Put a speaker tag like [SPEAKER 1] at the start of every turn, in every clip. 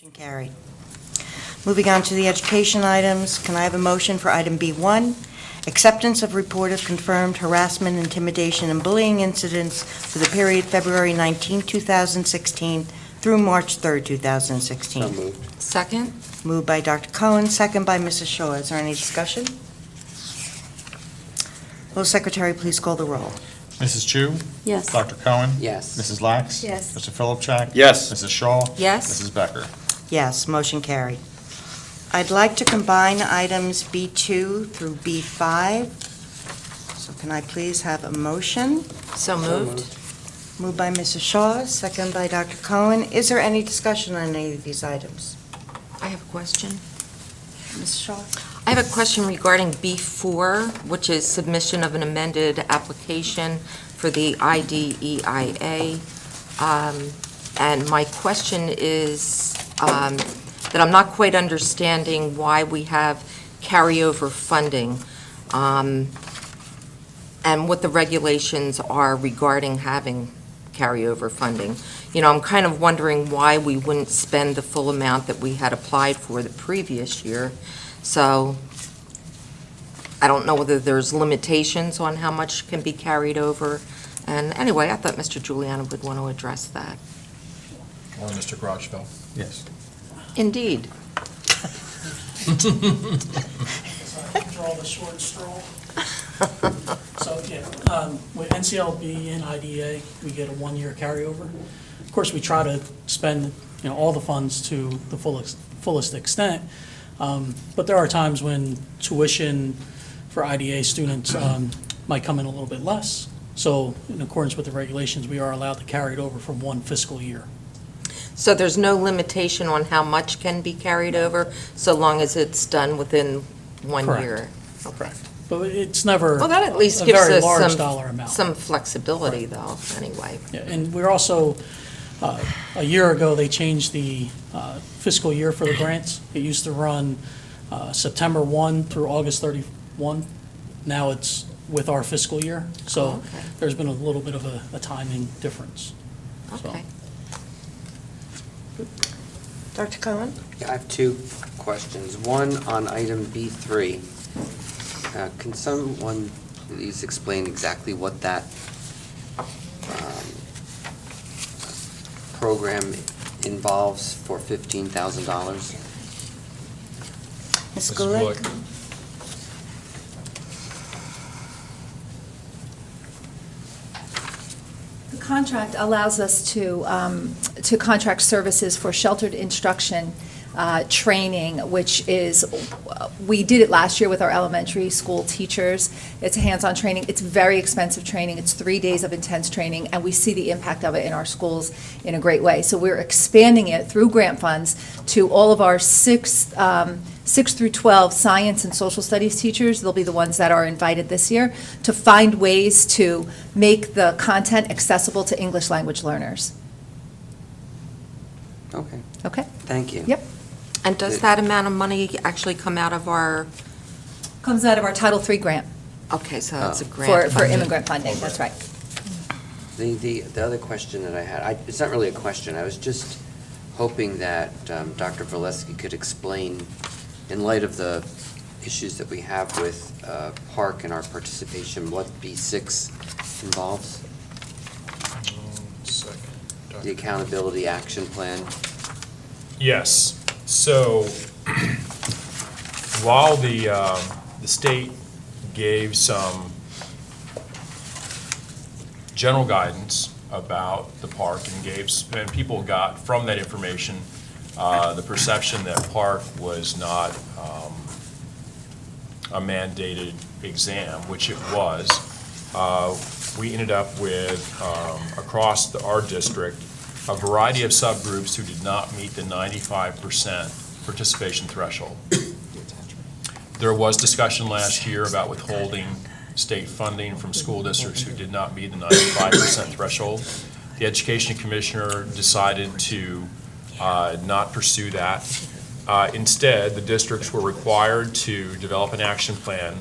[SPEAKER 1] Motion carried. Moving on to the education items, can I have a motion for item B1, acceptance of report of confirmed harassment, intimidation, and bullying incidents for the period February 19, 2016 through March 3, 2016?
[SPEAKER 2] So moved.
[SPEAKER 3] Second?
[SPEAKER 1] Moved by Dr. Cohen, second by Mrs. Shaw. Is there any discussion? Will the Secretary please call the roll?
[SPEAKER 4] Mrs. Chu?
[SPEAKER 3] Yes.
[SPEAKER 4] Dr. Cohen?
[SPEAKER 2] Yes.
[SPEAKER 4] Mrs. Lax?
[SPEAKER 3] Yes.
[SPEAKER 4] Mr. Philipchak?
[SPEAKER 2] Yes.
[SPEAKER 4] Mrs. Shaw?
[SPEAKER 3] Yes.
[SPEAKER 4] Mrs. Becker?
[SPEAKER 1] Yes, motion carried. I'd like to combine items B2 through B5. So can I please have a motion?
[SPEAKER 3] So moved.
[SPEAKER 1] Moved by Mrs. Shaw, second by Dr. Cohen. Is there any discussion on any of these items?
[SPEAKER 3] I have a question.
[SPEAKER 1] Mrs. Shaw?
[SPEAKER 3] I have a question regarding B4, which is submission of an amended application for the IDEIA. And my question is that I'm not quite understanding why we have carryover funding and what the regulations are regarding having carryover funding. You know, I'm kind of wondering why we wouldn't spend the full amount that we had applied for the previous year. So I don't know whether there's limitations on how much can be carried over. And anyway, I thought Mr. Giuliano would want to address that.
[SPEAKER 4] Or Mr. Grotchfeld? Yes.
[SPEAKER 3] Indeed.
[SPEAKER 5] Draw the short straw. So, with NCLB and IDA, we get a one-year carryover. Of course, we try to spend, all the funds to the fullest extent, but there are times when tuition for IDA students might come in a little bit less. So, in accordance with the regulations, we are allowed to carry it over from one fiscal year.
[SPEAKER 3] So there's no limitation on how much can be carried over, so long as it's done within 1
[SPEAKER 5] Correct.
[SPEAKER 3] year?
[SPEAKER 5] Correct. But it's never
[SPEAKER 3] Well, that at least
[SPEAKER 5] a
[SPEAKER 3] gives
[SPEAKER 5] very
[SPEAKER 3] us
[SPEAKER 5] large dollar amount.
[SPEAKER 3] some flexibility, though, anyway.
[SPEAKER 5] Yeah, and we're also, a year ago, they changed the fiscal year for the grants. It used to run September 1 through August 31. Now it's with our fiscal year. So
[SPEAKER 3] Oh, okay.
[SPEAKER 5] there's been a little bit of a timing difference. So-
[SPEAKER 3] Okay.
[SPEAKER 1] Dr. Cohen?
[SPEAKER 2] Yeah, I have two questions. One on item B3. Can someone please explain exactly what that program involves for $15,000?
[SPEAKER 1] Ms.
[SPEAKER 4] Mrs.
[SPEAKER 1] Gulick?
[SPEAKER 4] Bullock?
[SPEAKER 6] The contract allows us to contract services for sheltered instruction training, which is, we did it last year with our elementary school teachers. It's a hands-on training. It's very expensive training. It's 3 days of intense training, and we see the impact of it in our schools in a great way. So we're expanding it through grant funds to all of our 6 through 12 science and social studies teachers. They'll be the ones that are invited this year to find ways to make the content accessible to English language learners.
[SPEAKER 2] Okay,
[SPEAKER 6] Okay?
[SPEAKER 2] thank you.
[SPEAKER 6] Yep.
[SPEAKER 3] And does that amount of money actually come out of our,
[SPEAKER 6] Comes out of our Title III grant
[SPEAKER 3] okay, so it's a
[SPEAKER 2] Oh.
[SPEAKER 3] grant
[SPEAKER 6] for
[SPEAKER 3] funding.
[SPEAKER 6] immigrant funding, that's right.
[SPEAKER 2] The other question that I had, it's not really a question, I was just hoping that Dr. Valesky could explain, in light of the issues that we have with Park and our participation, what B6 involves, the Accountability Action Plan.
[SPEAKER 7] Yes. So while the state gave some general guidance about the park and people got from that information the perception that park was not a mandated exam, which it was, we ended up with, across our district, a variety of subgroups who did not meet the 95% participation threshold. There was discussion last year about withholding state funding from school districts who did not meet the 95% threshold. The Education Commissioner decided to not pursue that. Instead, the districts were required to develop an action plan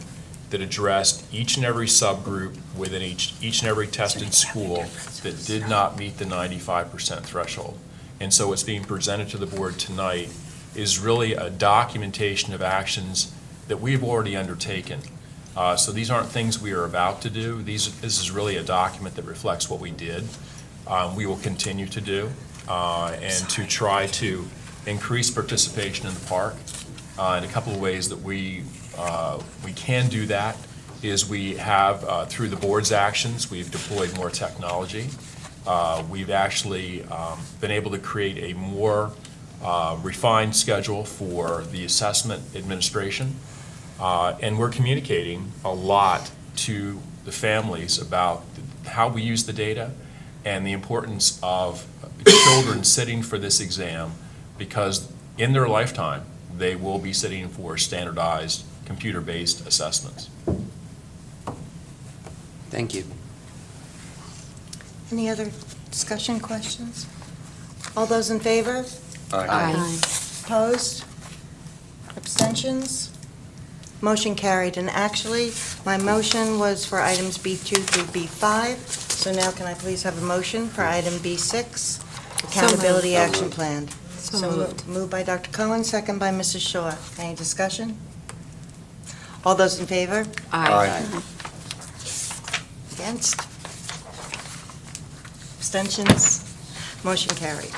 [SPEAKER 7] that addressed each and every subgroup within each and every tested school that did not meet the 95% threshold. And so what's being presented to the board tonight is really a documentation of actions that we've already undertaken. So these aren't things we are about to do. This is really a document that reflects what we did, we will continue to do, and to try to increase participation in the park. In a couple of ways that we can do that is we have, through the board's actions, we've deployed more technology. We've actually been able to create a more refined schedule for the assessment administration. And we're communicating a lot to the families about how we use the data and the importance of children sitting for this exam, because in their lifetime, they will be sitting for standardized, computer-based assessments.
[SPEAKER 2] Thank you.
[SPEAKER 1] Any other discussion, questions? All those in favor? Opposed? Abstentions? Motion carried. And actually, my motion was for items B2 through B5. So now can I please have a motion for item B6, Accountability Action Plan?
[SPEAKER 3] So moved.
[SPEAKER 1] Moved by Dr. Cohen, second by Mrs. Shaw. Any discussion? All those in favor? Against? Abstentions? Motion carried.